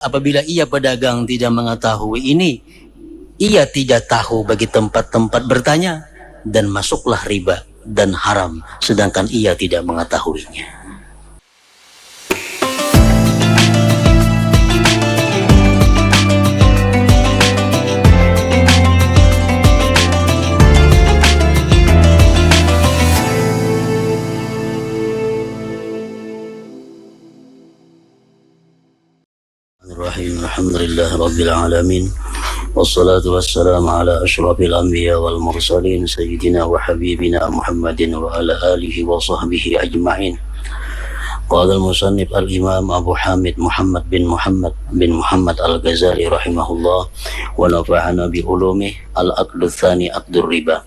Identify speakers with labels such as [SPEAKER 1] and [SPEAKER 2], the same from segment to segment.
[SPEAKER 1] Apabila ia pedagang tidak mengetahui ini, ia tidak tahu bagi tempat-tempat bertanya, dan masuklah riba dan haram, sedangkan ia tidak mengetahuinya. Alhamdulillah Rabbil Alamin, wassalatu wassalamu ala ashrafil anbiya wal mursalin, sayyidina wa habibina Muhammadin wa ala alihi wa sahbihi ajma'in. Qala al-musannif al-imam Abu Hamid Muhammad bin Muhammad al-Ghazali rahimahullah wa nafa'ana bi ulumih al-aqdu tsani aqdur riba,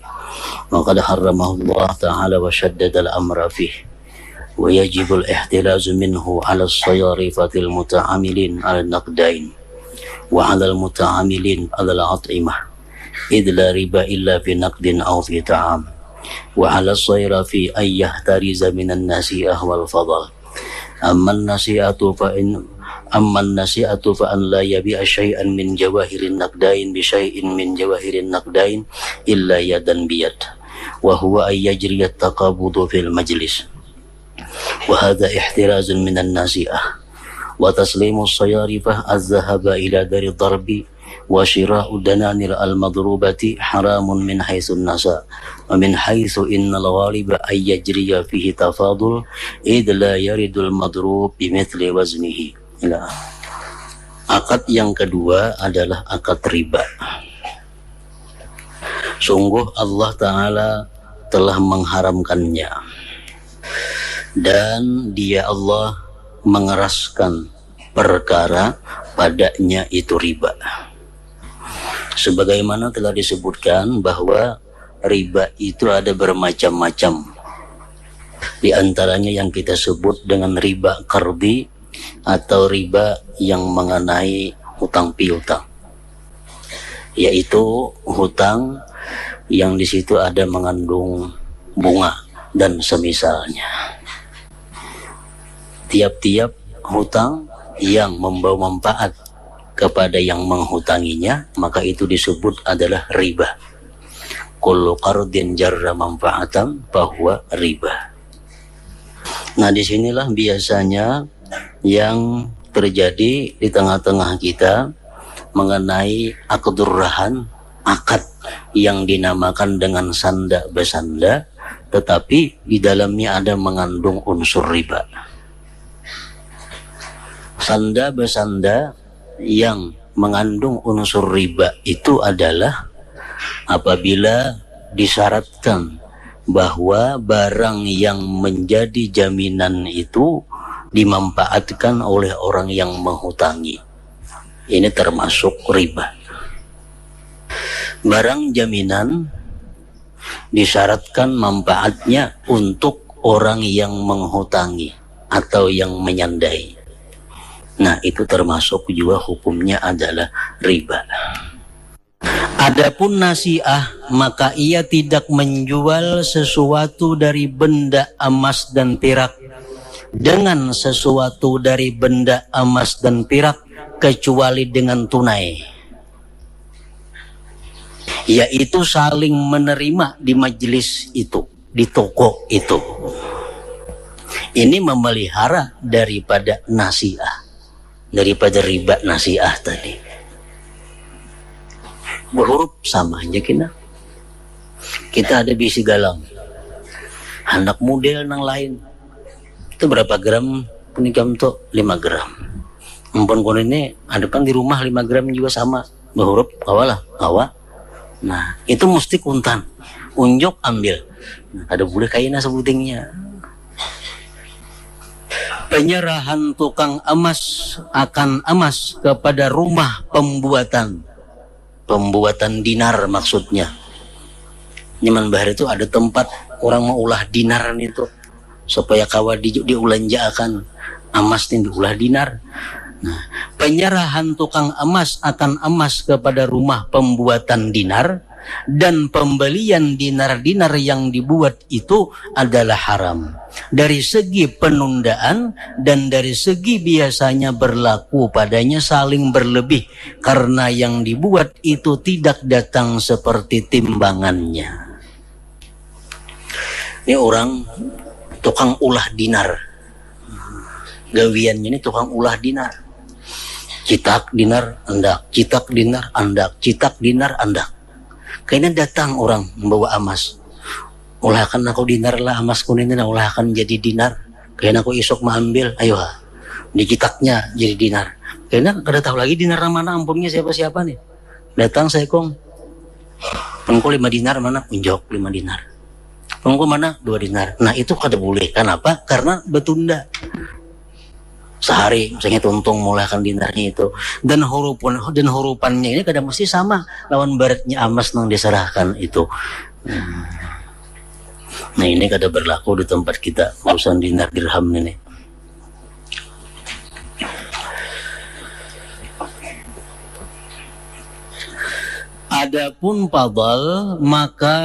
[SPEAKER 1] wa qad harramahullah ta'ala wa shaddada al-amra fihi ويجب الاحتراز منه على الصيارفة المتعاملين على النقدين وعلى المتعاملين على الأطعمة إذ لا ربا إلا في نقد أو في طعام وعلى الصيرف أن يحترز من النسيئة والفضل أما النسيئة فأن لا يبيع شيئا من جواهر النقدين بشيء من جواهر النقدين إلا يدا بيد وهو أن يجري التقابض في المجلس وهذا احتراز من الناسئة وتسليم الصيارفة الذهب إلى دار الضرب وشراء الدنانير المضروبة حرام من حيث النساء ومن حيث إن الغالب أن يجري فيه تفاضل إذ لا يرد المضروب بمثل وزنه. Akad yang kedua adalah akad riba. Sungguh Allah Ta'ala telah mengharamkannya, dan Dia Allah mengeraskan perkara padanya itu riba. Sebagaimana telah disebutkan bahwa riba itu ada bermacam-macam. Di antaranya yang kita sebut dengan riba qardi atau riba yang mengenai hutang piutang, yaitu hutang yang di situ ada mengandung bunga dan semisalnya. Tiap-tiap hutang yang membawa manfaat kepada yang menghutanginya, maka itu disebut adalah riba. Kullu qardin jarra manfaatan fahuwa riba. Nah, disinilah biasanya yang terjadi di tengah-tengah kita mengenai aqdur rahan, akad yang dinamakan dengan sanda besanda, tetapi di dalamnya ada mengandung unsur riba. Sanda besanda yang mengandung unsur riba itu adalah apabila disyaratkan bahwa barang yang menjadi jaminan itu dimanfaatkan oleh orang yang menghutangi. Ini termasuk riba. Barang jaminan disyaratkan manfaatnya untuk orang yang menghutangi atau yang menyandai. Nah, itu termasuk juga hukumnya adalah riba. Adapun nasiah, maka ia tidak menjual sesuatu dari benda emas dan perak dengan sesuatu dari benda emas dan perak kecuali dengan tunai, yaitu saling menerima di majelis itu, di toko itu. Ini memelihara daripada nasiah, daripada riba nasiah tadi. Berhuruf sama aja kita ada bisi galang, anak model nang lain itu berapa gram penikam tuh 5 gram. Empon ini ada kan di rumah 5 gram juga sama berhuruf awalah awa. Nah, itu mesti kuntan, unjuk ambil. Nah, ada boleh kaina sebutingnya. Penyerahan tukang emas akan emas kepada rumah pembuatan dinar maksudnya. Nyaman bahar itu ada tempat orang mau ulah dinar itu supaya kawa diulanjakan emas ini diulah dinar. Nah, penyerahan tukang emas akan emas kepada rumah pembuatan dinar dan pembelian dinar-dinar yang dibuat itu adalah haram. Dari segi penundaan dan dari segi biasanya berlaku padanya saling berlebih karena yang dibuat itu tidak datang seperti timbangannya. Ini orang tukang ulah dinar. Gawiannya ini tukang ulah dinar. Citak dinar andak, citak dinar andak, citak dinar andak. Kayaknya datang orang membawa emas. Ulahkan aku dinar lah, emasku ini ulahkan jadi dinar. Kayaknya aku isok mengambil, ayo ha. Dicitaknya jadi dinar. Kayaknya kada tahu lagi dinar mana ampunnya siapa-siapa nih. Datang saya kong. Pengko 5 dinar mana? Unjok 5 dinar. Pengko mana? 2 dinar. Nah itu kada boleh. Kenapa? Karena betunda. Sehari misalnya tuntung mulaikan dinarnya itu dan hurufannya ini kadang mesti sama lawan baratnya emas yang diserahkan itu. Nah ini kada berlaku di tempat kita urusan dinar dirham ini. Adapun fadal maka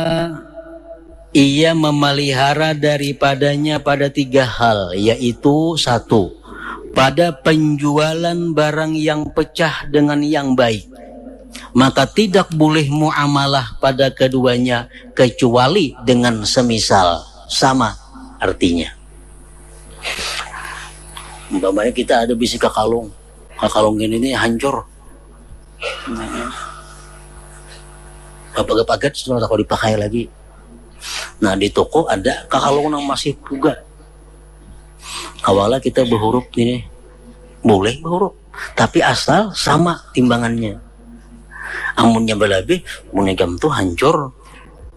[SPEAKER 1] ia memelihara daripadanya pada 3 hal, yaitu 1. Pada penjualan barang yang pecah dengan yang baik, maka tidak boleh muamalah pada keduanya kecuali dengan semisal sama artinya. Umpamanya kita ada bisi kakalung ini hancur, pagat-pagat sudah tak dipakai lagi. Nah di toko ada kakalung yang masih puga. Awalnya kita berhuruf ini boleh berhuruf, tapi asal sama timbangannya. Amunnya berlebih, punegam tuh hancur.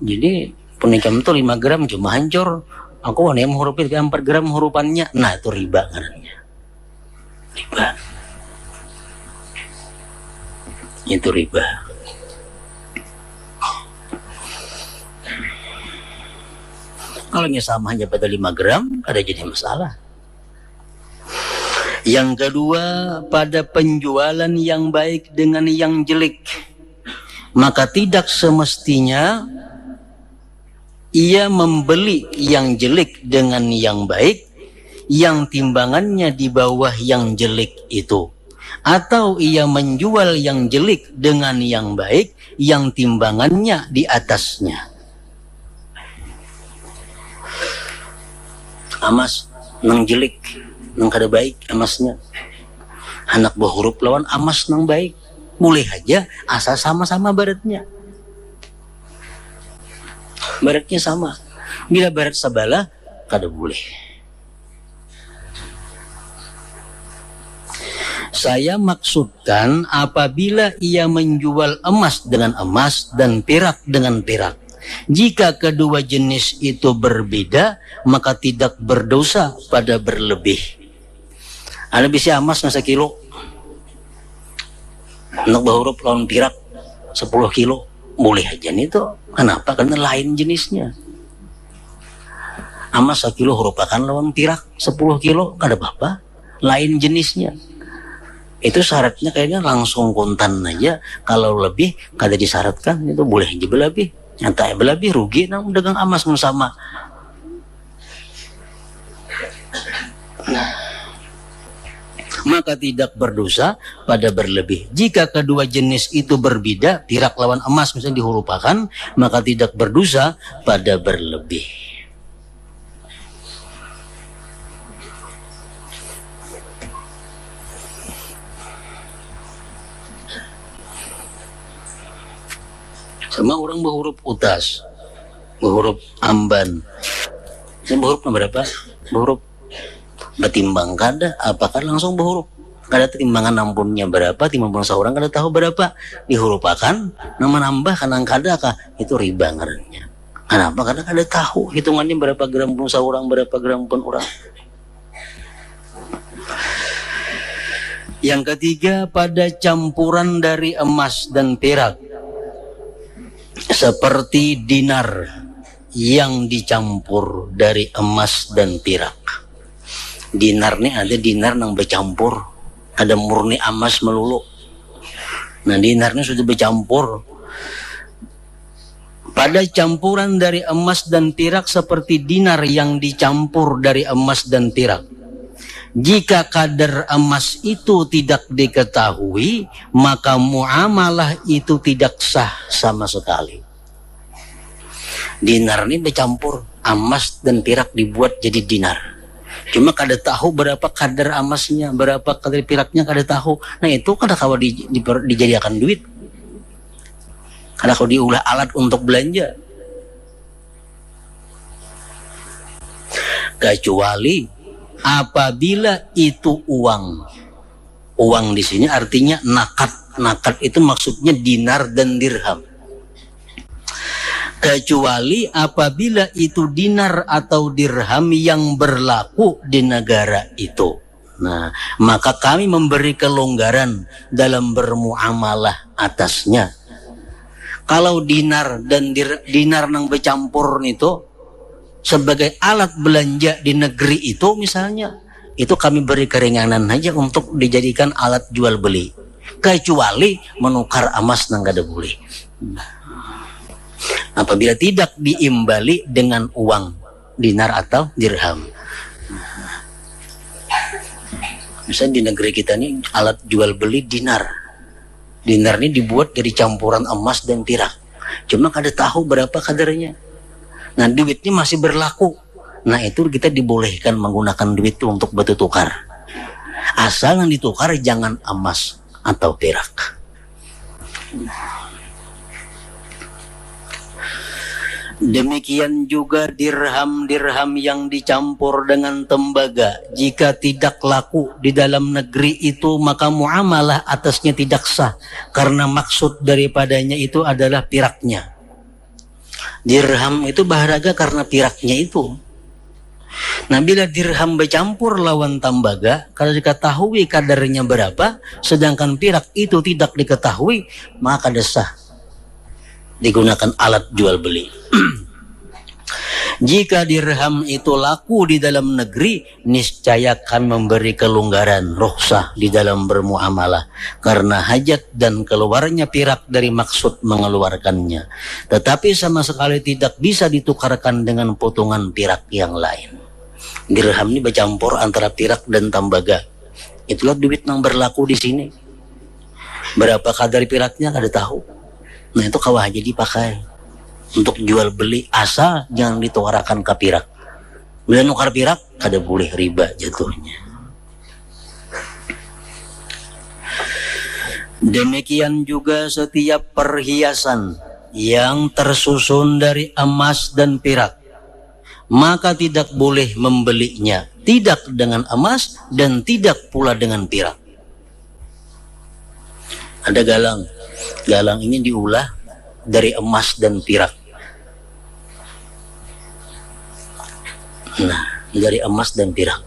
[SPEAKER 1] Jadi punegam tuh 5 gram cuma hancur. Aku wanita menghurufin 4 gram hurufannya. Nah itu riba ngarannya. Riba. Itu riba. Kalau sama hanya pada 5 gram, ada jadi masalah. Yang kedua, pada penjualan yang baik dengan yang jelek, maka tidak semestinya ia membeli yang jelek dengan yang baik, yang timbangannya di bawah yang jelek itu, atau ia menjual yang jelek dengan yang baik, yang timbangannya di atasnya. Amas nang jelek, nang kada baik emasnya. Anak berhuruf lawan emas nang baik. Boleh aja asal sama-sama baratnya. Baratnya sama. Bila barat sebelah, kada boleh. Saya maksudkan apabila ia menjual emas dengan emas dan perak dengan perak. Jika kedua jenis itu berbeda, maka tidak berdosa pada berlebih. Ada bisa emas na 1 kilo, nak berhuruf lawan pirak 10 kilo, boleh aja nih tuh. Kenapa? Karena lain jenisnya. Emas 1 kilo hurupakan lawan pirak 10 kilo, kada apa-apa, lain jenisnya. Itu syaratnya kayaknya langsung kontan aja. Kalau lebih kada disyaratkan, itu boleh aja berlebih. Nyata berlebih rugi nang dagang emas sama. Maka tidak berdosa pada berlebih. Jika kedua jenis itu berbeda, pirak lawan emas misalnya dihurupakan, maka tidak berdosa pada berlebih. Sama orang berhuruf utas, berhuruf amban. Saya berhuruf berapa? Berhuruf betimbang kada, apakah langsung berhuruf? Kada timbangan ampunnya berapa, timbangan seorang kada tahu berapa. Dihurupakan, nama nambah kanang kada kah? Itu riba ngarannya. Kenapa? Karena kada tahu hitungannya berapa gram pun seorang, berapa gram pun orang. Yang ketiga, pada campuran dari emas dan perak. Seperti dinar yang dicampur dari emas dan perak. Dinar nih ada dinar yang bercampur, ada murni emas melulu. Nah dinarnya sudah bercampur pada campuran dari emas dan perak seperti dinar yang dicampur dari emas dan perak. Jika kadar emas itu tidak diketahui, maka muamalah itu tidak sah sama sekali. Dinar ini dicampur, emas dan perak dibuat jadi dinar. Cuma kada tahu berapa kadar emasnya, berapa kadar peraknya kada tahu. Nah itu kada kawa dijadikan duit. Kada kawa diulah alat untuk belanja. Kecuali apabila itu uang. Uang di sini artinya nakat. Nakat itu maksudnya dinar dan dirham. Kecuali apabila itu dinar atau dirham yang berlaku di negara itu. Nah, maka kami memberi kelonggaran dalam bermuamalah atasnya. Kalau dinar dan dinar nang bercampur itu sebagai alat belanja di negeri itu misalnya, itu kami beri keringanan aja untuk dijadikan alat jual beli. Kecuali menukar emas nang kada boleh. Apabila tidak diimbali dengan uang dinar atau dirham. Misalnya di negeri kita ini alat jual beli dinar. Dinar ini dibuat dari campuran emas dan perak. Cuma kada tahu berapa kadarnya. Nah duitnya masih berlaku. Nah itu kita dibolehkan menggunakan duit itu untuk bertukar. Asal yang ditukar jangan emas atau perak. Demikian juga dirham-dirham yang dicampur dengan tembaga. Jika tidak laku di dalam negeri itu, maka muamalah atasnya tidak sah. Karena maksud daripadanya itu adalah piraknya. Dirham itu berharga karena piraknya itu. Nah bila dirham bercampur lawan tembaga, kalau diketahui kadarnya berapa, sedangkan pirak itu tidak diketahui, maka kada sah digunakan alat jual beli. Jika dirham itu laku di dalam negeri, niscaya akan memberi kelonggaran, rukhsah di dalam bermuamalah karena hajat dan keluarnya pirak dari maksud mengeluarkannya. Tetapi sama sekali tidak bisa ditukarkan dengan potongan pirak yang lain. Dirham ini bercampur antara pirak dan tembaga. Itulah duit yang berlaku di sini. Berapa kadar piraknya kada tahu. Nah itu kawah aja dipakai untuk jual beli, asal jangan ditukarakan ke pirak. Bila nukar pirak kada boleh, riba jatuhnya. Demikian juga setiap perhiasan yang tersusun dari emas dan perak, maka tidak boleh membelinya, tidak dengan emas dan tidak pula dengan perak. Ada galang. Galang ini diulah dari emas dan perak. Nah, dari emas dan perak.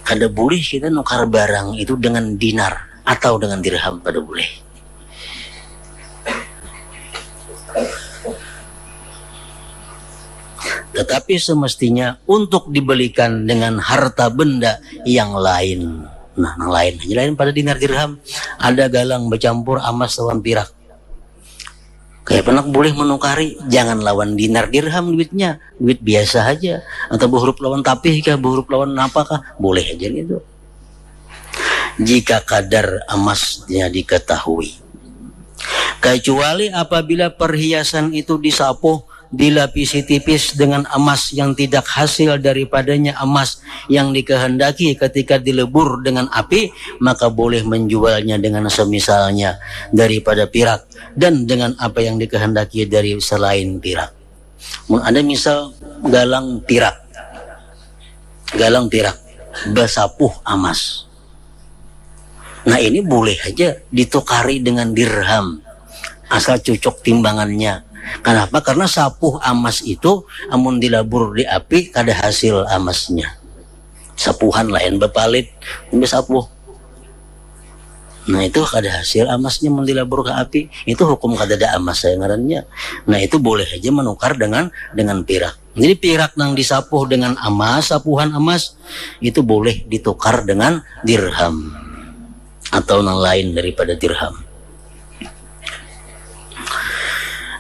[SPEAKER 1] Kada boleh kita nukar barang itu dengan dinar atau dengan dirham, kada boleh. Tetapi semestinya untuk dibelikan dengan harta benda yang lain. Nah, yang lain pada dinar dirham. Ada galang bercampur emas lawan perak. Kayak penak boleh menukari, jangan lawan dinar dirham duitnya, duit biasa aja. Atau berhuruf lawan tapih kah, berhuruf lawan apakah, boleh aja gitu. Jika kadar emasnya diketahui. Kecuali apabila perhiasan itu disapuh, dilapisi tipis dengan emas yang tidak hasil daripadanya emas yang dikehendaki ketika dilebur dengan api, maka boleh menjualnya dengan semisalnya daripada perak dan dengan apa yang dikehendaki dari selain perak. Ada misal galang perak bersapuh emas. Nah ini boleh aja ditukari dengan dirham asal cocok timbangannya. Kenapa? Karena sapuh emas itu amun dilabur di api kada hasil emasnya. Sapuhan lain bepalit, ini sapuh. Nah itu kada hasil emasnya mun dilabur ke api, itu hukum kada ada emas saya ngarannya. Nah itu boleh aja menukar dengan perak. Jadi perak yang disapuh dengan emas, sapuhan emas itu boleh ditukar dengan dirham atau yang lain daripada dirham.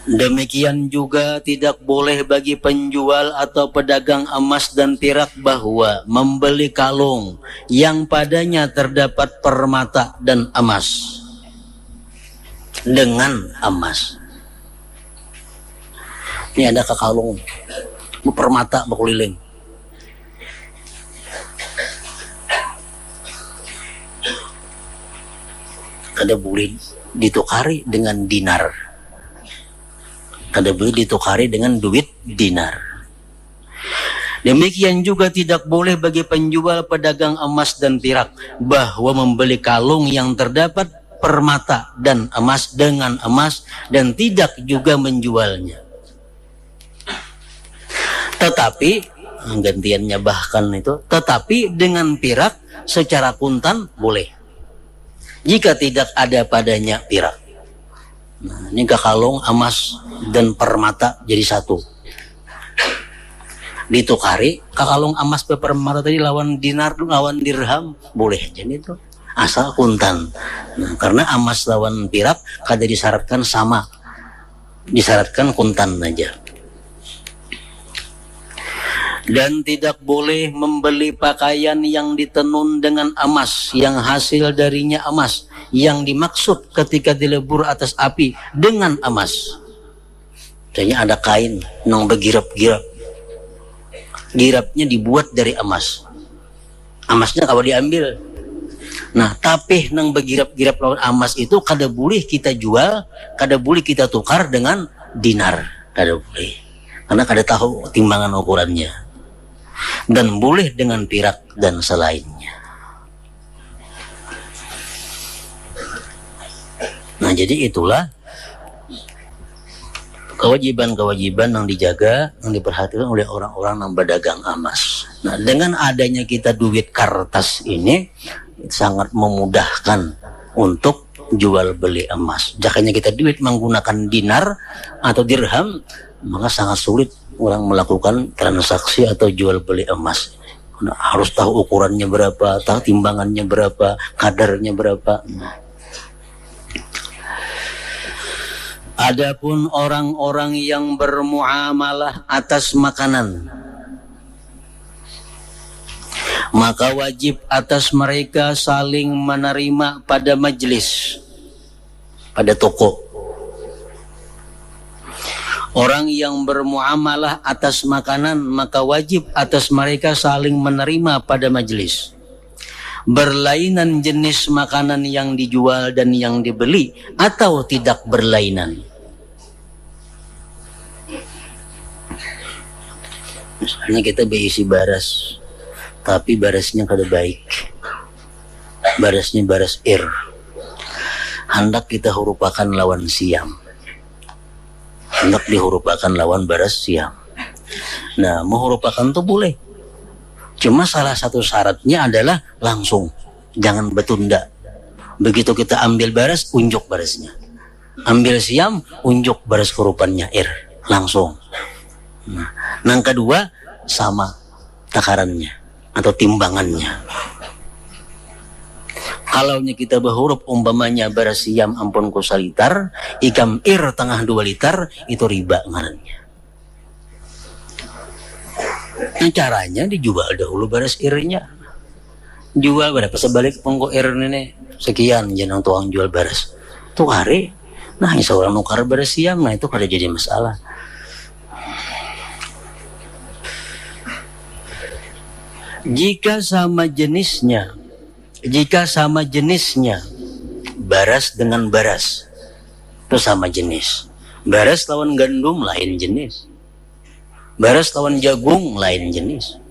[SPEAKER 1] Demikian juga tidak boleh bagi penjual atau pedagang emas dan perak bahwa membeli kalung yang padanya terdapat permata dan emas dengan emas. Ini ada kalung permata berkeliling. Kada boleh ditukari dengan dinar. Kada boleh ditukari dengan duit dinar. Demikian juga tidak boleh bagi penjual pedagang emas dan perak bahwa membeli kalung yang terdapat permata dan emas dengan emas dan tidak juga menjualnya. Tetapi gantiannya bahkan itu, tetapi dengan perak secara kuntan boleh. Jika tidak ada padanya perak. Nah, ini kalung emas dan permata jadi satu. Ditukari kalung emas dan permata tadi lawan dinar, lawan dirham boleh jadi itu asal kuntan. Nah, karena emas lawan perak kada disyaratkan sama, disyaratkan kuntan aja. Dan tidak boleh membeli pakaian yang ditenun dengan emas, yang hasil darinya emas, yang dimaksud ketika dilebur atas api dengan emas. Misalnya ada kain yang bergirap-girap, girapnya dibuat dari emas, emasnya kalau diambil. Nah, tapi nang bergirap-girap lawan emas itu kada boleh kita jual, kada boleh kita tukar dengan dinar, kada boleh, karena kada tahu timbangan ukurannya. Dan boleh dengan perak dan selainnya. Nah, jadi itulah kewajiban-kewajiban yang dijaga, yang diperhatikan oleh orang-orang yang berdagang emas. Nah, dengan adanya kita duit kertas ini sangat memudahkan untuk jual beli emas. Jakanya kita duit menggunakan dinar atau dirham, maka sangat sulit orang melakukan transaksi atau jual beli emas. Nah, harus tahu ukurannya berapa, tahu timbangannya berapa, kadarnya berapa. Adapun orang-orang yang bermuamalah atas makanan, maka wajib atas mereka saling menerima pada majelis, pada toko. Orang yang bermuamalah atas makanan, maka wajib atas mereka saling menerima pada majelis. Berlainan jenis makanan yang dijual dan yang dibeli atau tidak berlainan. Misalnya kita berisi baras, tapi barasnya kada baik. Barasnya baras hendak kita hurupakan lawan siam. Hendak dihurupakan lawan baras siam. Nah, menghurupakan itu boleh. Cuma salah satu syaratnya adalah langsung, jangan bertunda. Begitu kita ambil baras, unjuk barasnya. Ambil siam, unjuk baras hurupannya langsung. Nah, yang kedua sama takarannya atau timbangannya. Kalau kita berhuruf umpamanya baras siam ampun ku salitar, ikam tengah 2 liter, itu riba ngarannya. Nah, caranya dijual dahulu baras nya. Jual berapa sebalik pengko ini sekian jenang tuang jual baras. Tuh hari, nah insya Allah nukar baras siam, nah itu kada jadi masalah. Jika sama jenisnya baras dengan baras itu sama jenis. Baras lawan gandum lain jenis, baras lawan jagung lain jenis.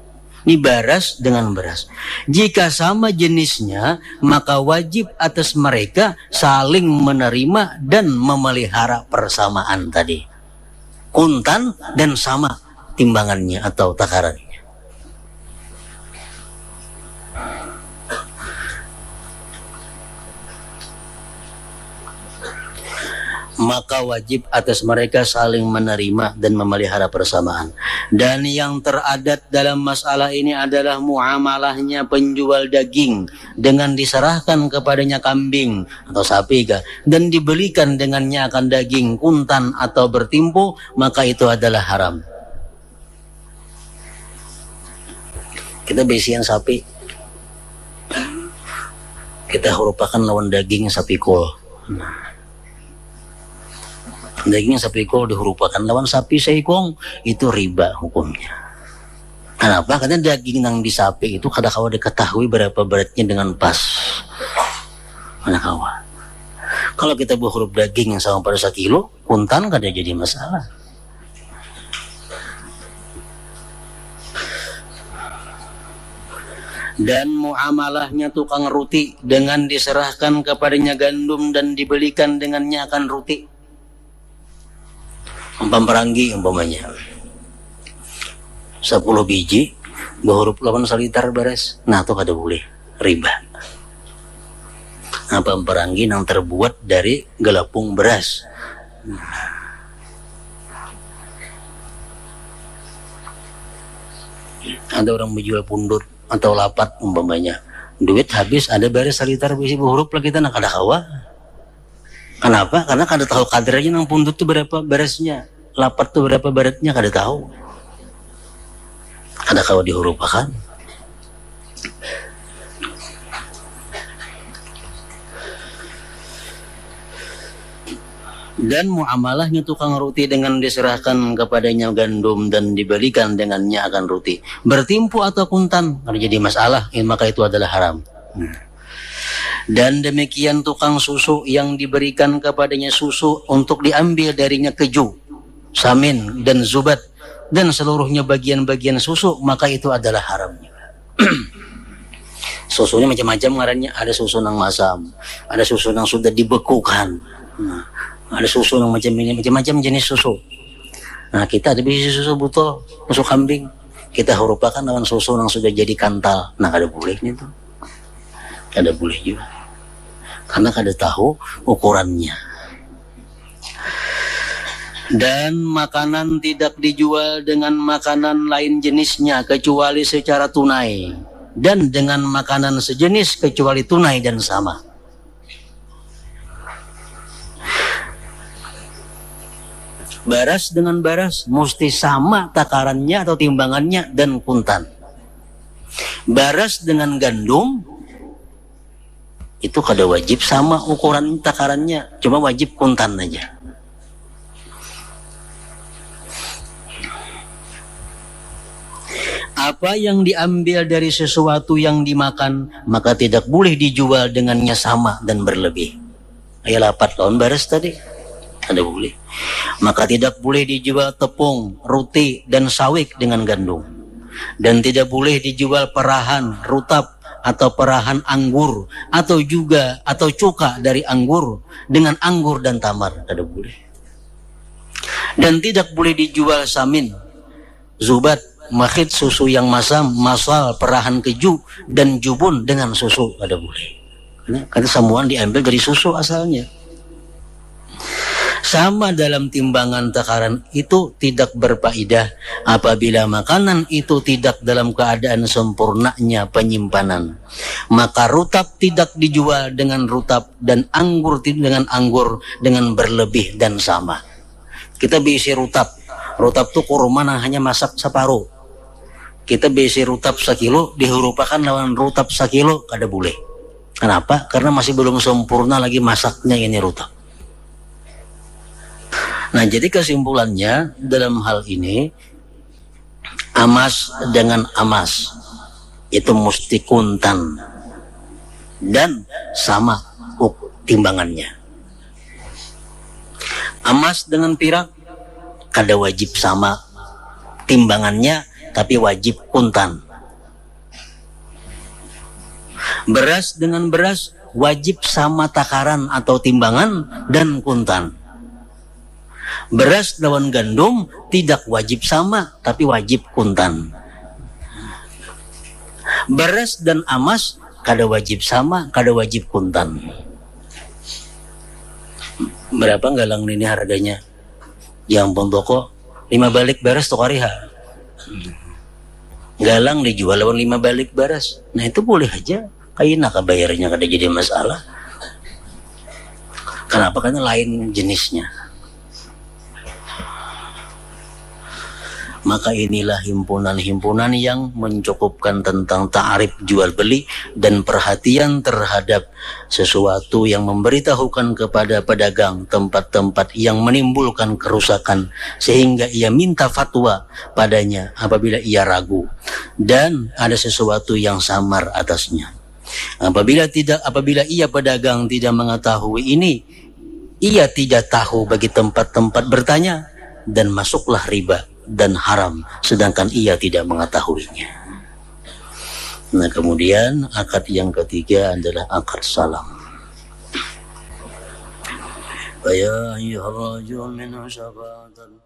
[SPEAKER 1] Ini baras dengan beras. Jika sama jenisnya, maka wajib atas mereka saling menerima dan memelihara persamaan tadi, kuntan dan sama timbangannya atau takarannya. maka wajib atas mereka saling menerima dan memelihara persamaan. Dan yang teradat dalam masalah ini adalah muamalahnya penjual daging dengan diserahkan kepadanya kambing atau sapi dan dibelikan dengannya akan daging kuntan atau bertimpu, maka itu adalah haram. Kita besian sapi, kita hurupakan lawan daging sapi kol. Daging sapi kol dihurupakan lawan sapi seikong, itu riba hukumnya. Kenapa? Karena daging yang di sapi itu kadang-kala diketahui berapa beratnya dengan pas. Kadang-kala. Kalau kita berhuruf daging yang sama pada 1 kilo, kuntan kada jadi masalah. Dan muamalahnya tukang ruti dengan diserahkan kepadanya gandum dan dibelikan dengannya akan ruti. Pemperanggi umpamanya 10 biji berhuruf lawan salitar beres, nah itu kada boleh, riba. Nah, pemperanggi yang terbuat dari gelapung beras. Ada orang menjual pundut atau lapat umpamanya, duit habis ada beres salitar bisi berhuruf lagi tanah kada kawa. Kenapa? Karena kada tahu kadarnya nang pundut tuh berapa beresnya, lapat tuh berapa beratnya kada tahu. Kada kawa dihurupakan. Dan muamalahnya tukang ruti dengan diserahkan kepadanya gandum dan dibelikan dengannya akan ruti, bertimpu atau kuntan, kalau jadi masalah, maka itu adalah haram. Dan demikian tukang susu yang diberikan kepadanya susu untuk diambil darinya keju, samin dan zubat dan seluruhnya bagian-bagian susu, maka itu adalah haram. Susunya macam-macam ngarannya, ada susu yang masam, ada susu yang sudah dibekukan, ada susu yang macam ini, macam-macam jenis susu. Nah, kita ada biji susu botol, susu kambing, kita hurupakan lawan susu yang sudah jadi kantal. Nah, kada boleh itu, kada boleh juga, karena kada tahu ukurannya. Dan makanan tidak dijual dengan makanan lain jenisnya kecuali secara tunai, dan dengan makanan sejenis kecuali tunai dan sama. Baras dengan baras mesti sama takarannya atau timbangannya dan kuntan. Baras dengan gandum itu kada wajib sama ukuran takarannya, cuma wajib kuntan aja. Apa yang diambil dari sesuatu yang dimakan, maka tidak boleh dijual dengannya sama dan berlebih. Ayat 8 lawan baras tadi, ada boleh. Maka tidak boleh dijual tepung, roti, dan sawik dengan gandum. Dan tidak boleh dijual perahan, rutab, atau perahan anggur, atau cuka dari anggur dengan anggur dan tamar. Tidak boleh. Dan tidak boleh dijual samin, zubat, makhid susu yang masam, masal, perahan keju, dan jubun dengan susu. Tidak boleh. Karena semua diambil dari susu asalnya. Sama dalam timbangan takaran itu tidak berfaedah apabila makanan itu tidak dalam keadaan sempurnanya penyimpanan. Maka rutab tidak dijual dengan rutab dan anggur dengan anggur dengan berlebih dan sama. Kita bisi rutab. Rutab itu kurma yang hanya masak separuh. Kita bisi rutab 1 kilo dihurupakan lawan rutab 1 kilo, kada boleh. Kenapa? Karena masih belum sempurna lagi masaknya ini rutab. Nah, jadi kesimpulannya dalam hal ini, amas dengan amas itu mesti kuntan dan sama timbangannya. Amas dengan pirak kada wajib sama timbangannya, tapi wajib kuntan. Beras dengan beras wajib sama takaran atau timbangan dan kuntan. Beras lawan gandum tidak wajib sama, tapi wajib kuntan. Beras dan amas kada wajib sama, kada wajib kuntan. Berapa galang ini harganya? Yang pondoko 5 balik beres tuh kariha. Galang dijual lawan 5 balik beres. Nah itu boleh aja. Kayak bayarnya kada jadi masalah. Kenapa? Karena lain jenisnya. Maka inilah himpunan-himpunan yang mencukupkan tentang ta'arif jual beli dan perhatian terhadap sesuatu yang memberitahukan kepada pedagang tempat-tempat yang menimbulkan kerusakan sehingga ia minta fatwa padanya apabila ia ragu dan ada sesuatu yang samar atasnya. Apabila ia pedagang tidak mengetahui ini, ia tidak tahu bagi tempat-tempat bertanya dan masuklah riba dan haram sedangkan ia tidak mengetahuinya. Nah kemudian akad yang ketiga adalah akad salam. Ya ayyuhar rajul min syafa'atan